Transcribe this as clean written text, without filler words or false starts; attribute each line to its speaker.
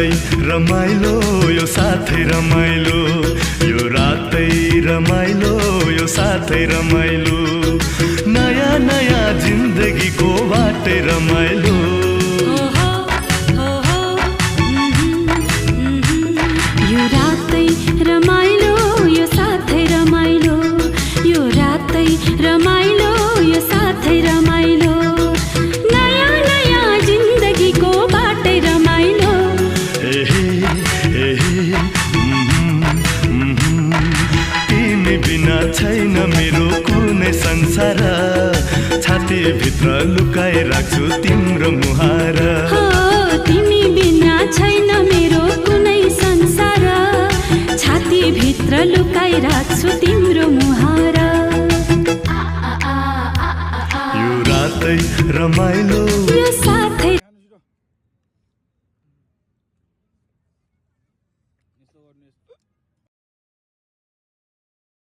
Speaker 1: रातै रमाइलो यो साथै रमाइलो, यो रातै रमाइलो यो साथै रमाइलो, नयाँ नयाँ जिन्दगीको बाटै रमाइलो।
Speaker 2: यो रातै रमाइलो यो साथै रमाइलो, यो रातै रमाइलो यो साथै रमाइलो, नयाँ नयाँ जिन्दगीको बाटै रमाइलो।
Speaker 1: तिमी बिना छैन मेरो कुनै संसार, छातीभित्र लुकाइ राख्छु तिम्रो मुहार।
Speaker 2: तिमी बिना छैन मेरो कुनै संसार, छातीभित्र लुकाइ राख्छु तिम्रो मुहार।
Speaker 1: यो रातै रमाइलो
Speaker 2: यो साथै